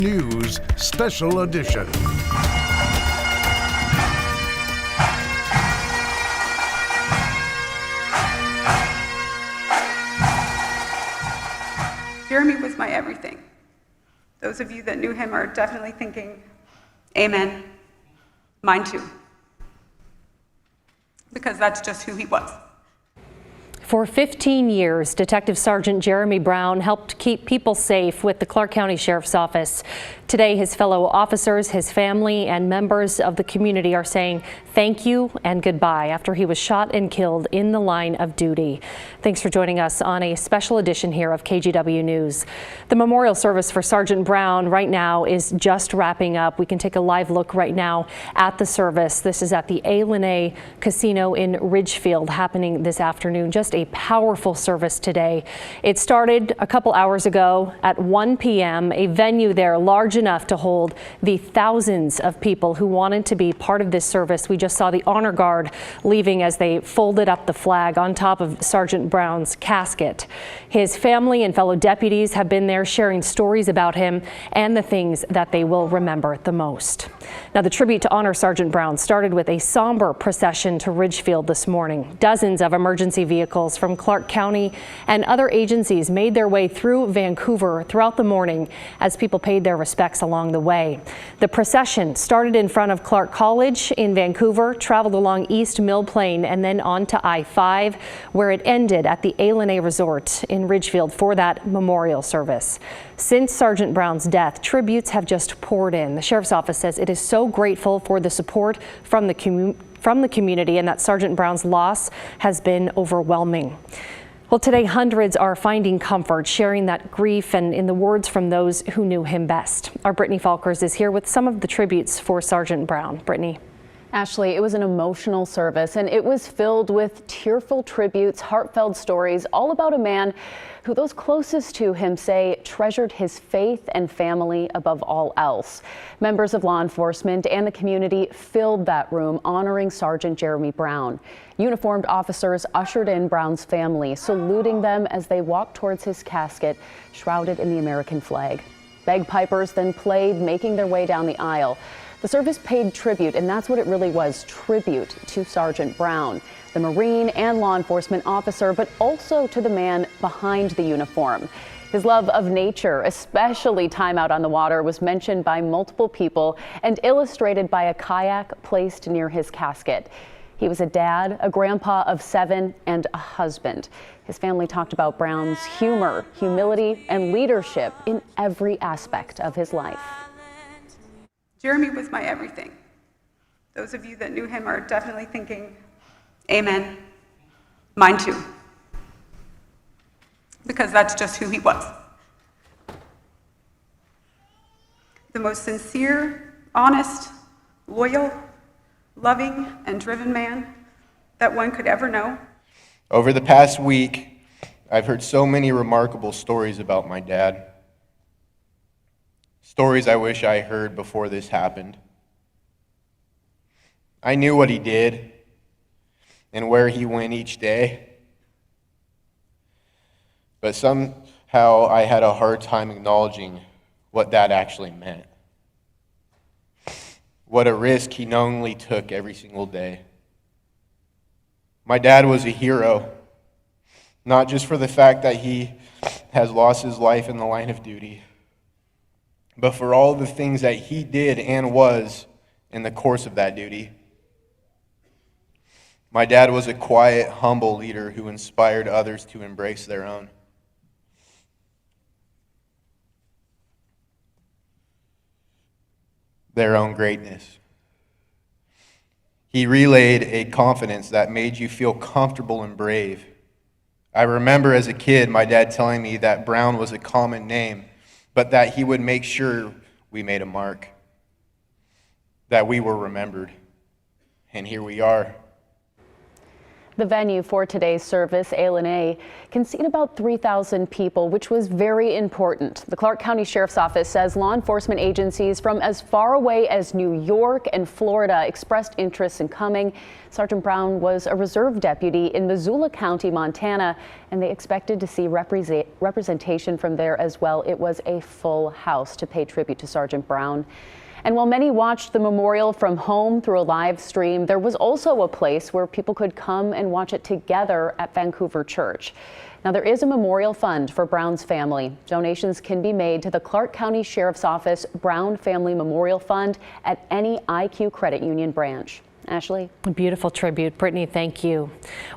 News Special Edition. Jeremy was my everything. Those of you that knew him are definitely thinking, amen. Mine too. Because that's just who he was. For 15 years, Detective Sergeant Jeremy Brown helped keep people safe with the Clark County Sheriff's Office. Today, his fellow officers, his family, and members of the community are saying thank you and goodbye after he was shot and killed in the line of duty. Thanks for joining us on a special edition here of KGW News. The memorial service for Sergeant Brown right now is just wrapping up. We can take a live look right now at the service. This is at the A. Casino in Ridgefield, happening this afternoon. Just a powerful service today. It started a couple hours ago at 1 p.m. A venue there large enough to hold the thousands of people who wanted to be part of this service. We just saw the honor guard leaving as they folded up the flag on top of Sergeant Brown's casket. His family and fellow deputies have been there sharing stories about him and the things that they will remember the most. Now, the tribute to honor Sergeant Brown started with a somber procession to Ridgefield this morning. Dozens of emergency vehicles from Clark County and other agencies made their way through Vancouver throughout the morning as people paid their respects along the way. The procession started in front of Clark College in Vancouver, traveled along East Mill Plain, and then on to I-5, where it ended at the A. Resort in Ridgefield for that memorial service. Since Sergeant Brown's death, tributes have just poured in. The Sheriff's Office says it is so grateful for the support from the community and that Sergeant Brown's loss has been overwhelming. Well, today hundreds are finding comfort, sharing that grief and in the words from those who knew him best. Our Brittany Falkers is here with some of the tributes for Sergeant Brown. Brittany. Ashley, it was an emotional service and it was filled with tearful tributes, heartfelt stories, all about a man who those closest to him say treasured his faith and family above all else. Members of law enforcement and the community filled that room honoring Sergeant Jeremy Brown. Uniformed officers ushered in Brown's family, saluting them as they walked towards his casket, shrouded in the American flag. Bagpipers then played, making their way down the aisle. The service paid tribute, and that's what it really was, tribute to Sergeant Brown, the Marine and law enforcement officer, but also to the man behind the uniform. His love of nature, especially time out on the water, was mentioned by multiple people and illustrated by a kayak placed near his casket. He was a dad, a grandpa of 7, and a husband. His family talked about Brown's humor, humility, and leadership in every aspect of his life. Jeremy was my everything. Those of you that knew him are definitely thinking, amen. Mine too. Because that's just who he was. The most sincere, honest, loyal, loving, and driven man that one could ever know. Over the past week, I've heard so many remarkable stories about my dad. Stories I wish I heard before this happened. I knew what he did and where he went each day, but somehow I had a hard time acknowledging what that actually meant. What a risk he knowingly took every single day. My dad was a hero, not just for the fact that he has lost his life in the line of duty, but for all the things that he did and was in the course of that duty. My dad was a quiet, humble leader who inspired others to embrace their own. Greatness. He relayed a confidence that made you feel comfortable and brave. I remember as a kid my dad telling me that Brown was a common name, but that he would make sure we made a mark, that we were remembered. And here we are. The venue for today's service, A can seat about 3,000 people, which was very important. The Clark County Sheriff's Office says law enforcement agencies from as far away as New York and Florida expressed interest in coming. Sergeant Brown was a reserve deputy in Missoula County, Montana, and they expected to see representation from there as well. It was a full house to pay tribute to Sergeant Brown. And while many watched the memorial from home through a live stream, there was also a place where people could come and watch it together at Vancouver Church. Now, there is a memorial fund for Brown's family. Donations can be made to the Clark County Sheriff's Office Brown Family Memorial Fund at any IQ Credit Union branch. Ashley? A beautiful tribute. Brittany, thank you.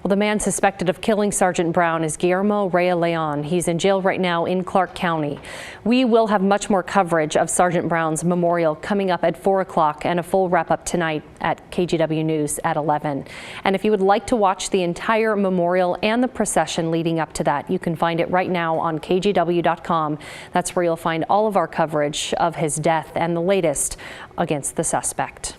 Well, the man suspected of killing Sergeant Brown is Guillermo Rea Leon. He's in jail right now in Clark County. We will have much more coverage of Sergeant Brown's memorial coming up at 4 o'clock and a full wrap-up tonight at KGW News at 11. And if you would like to watch the entire memorial and the procession leading up to that, you can find it right now on KGW.com. That's where you'll find all of our coverage of his death and the latest against the suspect.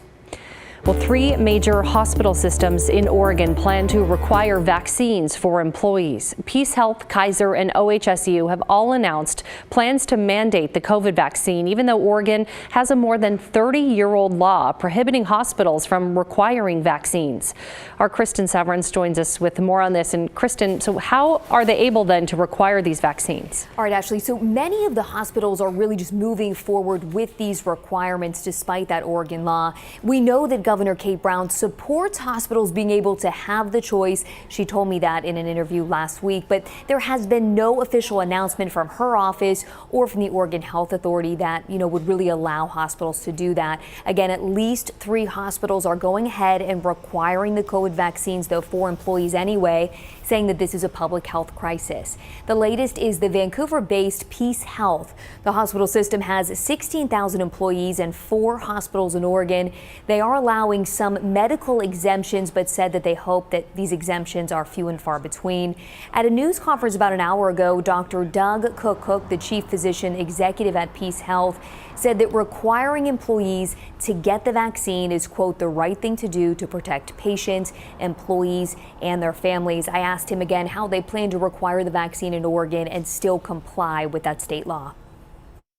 Well, 3 major hospital systems in Oregon plan to require vaccines for employees. Peace Health, Kaiser, and OHSU have all announced plans to mandate the COVID vaccine, even though Oregon has a more than 30-year-old law prohibiting hospitals from requiring vaccines. Our Kristen Severance joins us with more on this. And Kristen, so how are they able then to require these vaccines? All right, Ashley, so many of the hospitals are really just moving forward with these requirements despite that Oregon law. We know that Governor Kate Brown supports hospitals being able to have the choice. She told me that in an interview last week, but there has been no official announcement from her office or from the Oregon Health Authority that, would really allow hospitals to do that. Again, at least 3 hospitals are going ahead and requiring the COVID vaccines, though for employees anyway, saying that this is a public health crisis. The latest is the Vancouver-based Peace Health. The hospital system has 16,000 employees and 4 hospitals in Oregon. They are allowing some medical exemptions, but said that they hope that these exemptions are few and far between. At a news conference about an hour ago, Dr. Doug Cook, the chief physician executive at Peace Health, said that requiring employees to get the vaccine is, quote, the right thing to do to protect patients, employees, and their families. I asked him again how they plan to require the vaccine in Oregon and still comply with that state law.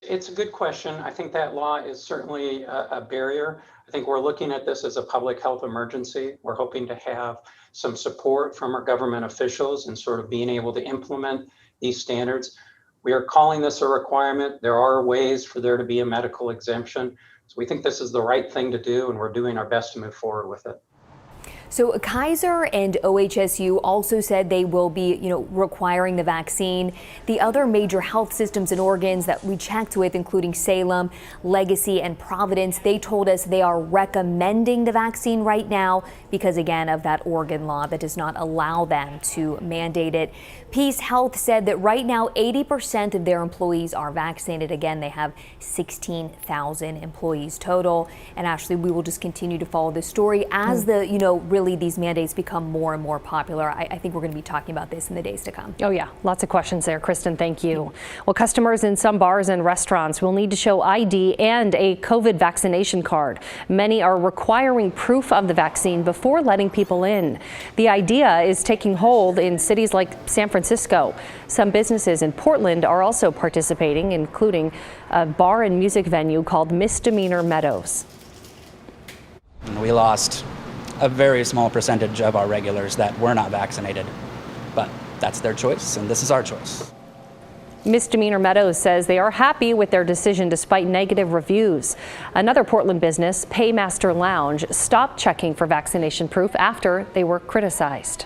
It's a good question. I think that law is certainly a barrier. I think we're looking at this as a public health emergency. We're hoping to have some support from our government officials in sort of being able to implement these standards. We are calling this a requirement. There are ways for there to be a medical exemption. So we think this is the right thing to do, and we're doing our best to move forward with it. So Kaiser and OHSU also said they will be, requiring the vaccine. The other major health systems in Oregon that we checked with, including Salem, Legacy, and Providence, they told us they are recommending the vaccine right now because, again, of that Oregon law that does not allow them to mandate it. Peace Health said that right now 80% of their employees are vaccinated. Again, they have 16,000 employees total. And Ashley, we will just continue to follow this story as really these mandates become more and more popular. I think we're going to be talking about this in the days to come. Oh yeah, lots of questions there, Kristen. Thank you. Well, customers in some bars and restaurants will need to show ID and a COVID vaccination card. Many are requiring proof of the vaccine before letting people in. The idea is taking hold in cities like San Francisco. Some businesses in Portland are also participating, including a bar and music venue called Misdemeanor Meadows. We lost a very small percentage of our regulars that were not vaccinated, but that's their choice and this is our choice. Misdemeanor Meadows says they are happy with their decision despite negative reviews. Another Portland business, Paymaster Lounge, stopped checking for vaccination proof after they were criticized.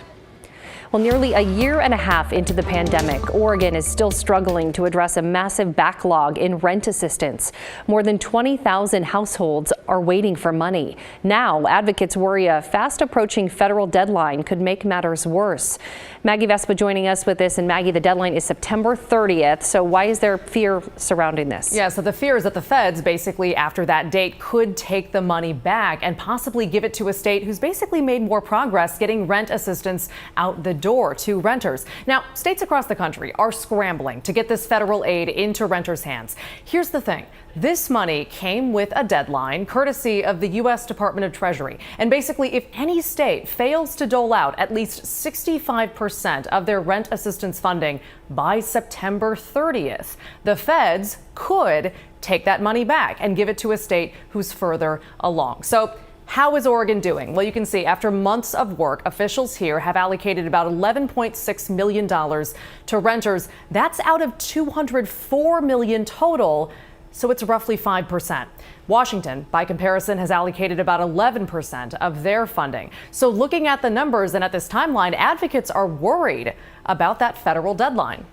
Well, nearly a year and a half into the pandemic, Oregon is still struggling to address a massive backlog in rent assistance. More than 20,000 households are waiting for money. Now, advocates worry a fast approaching federal deadline could make matters worse. Maggie Vespa joining us with this. And Maggie, the deadline is September 30th. So why is there fear surrounding this? Yeah, so the fear is that the feds basically after that date could take the money back and possibly give it to a state who's basically made more progress getting rent assistance out the door to renters. Now, states across the country are scrambling to get this federal aid into renters' hands. Here's the thing. This money came with a deadline courtesy of the U.S. Department of Treasury. And basically, if any state fails to dole out at least 65% of their rent assistance funding by September 30th, the feds could take that money back and give it to a state who's further along. So how is Oregon doing? Well, you can see after months of work, officials here have allocated about $11.6 million to renters. That's out of $204 million total. So it's roughly 5%. Washington, by comparison, has allocated about 11% of their funding. So looking at the numbers and at this timeline, advocates are worried about that federal deadline.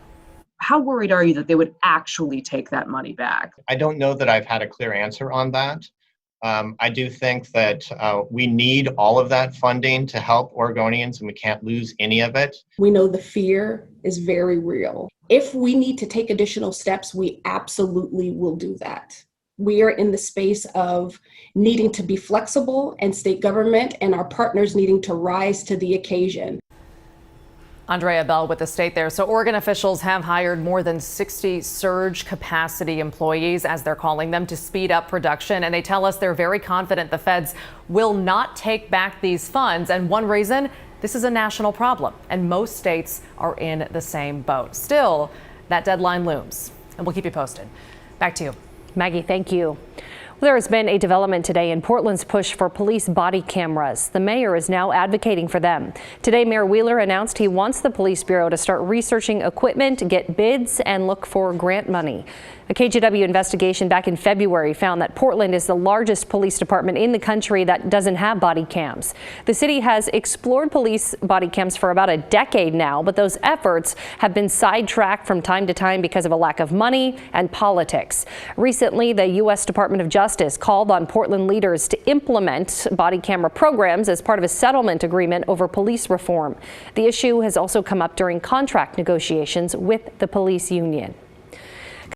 How worried are you that they would actually take that money back? I don't know that I've had a clear answer on that. I do think that we need all of that funding to help Oregonians, and we can't lose any of it. We know the fear is very real. If we need to take additional steps, we absolutely will do that. We are in the space of needing to be flexible, and state government and our partners needing to rise to the occasion. Andrea Bell with the state there. So Oregon officials have hired more than 60 surge capacity employees, as they're calling them, to speed up production. And they tell us they're very confident the feds will not take back these funds. And one reason, this is a national problem, and most states are in the same boat. Still, that deadline looms, and we'll keep you posted. Back to you. Maggie, thank you. There has been a development today in Portland's push for police body cameras. The mayor is now advocating for them. Today, Mayor Wheeler announced he wants the police bureau to start researching equipment, get bids, and look for grant money. A KGW investigation back in February found that Portland is the largest police department in the country that doesn't have body cams. The city has explored police body cams for about a decade now, but those efforts have been sidetracked from time to time because of a lack of money and politics. Recently, the U.S. Department of Justice called on Portland leaders to implement body camera programs as part of a settlement agreement over police reform. The issue has also come up during contract negotiations with the police union.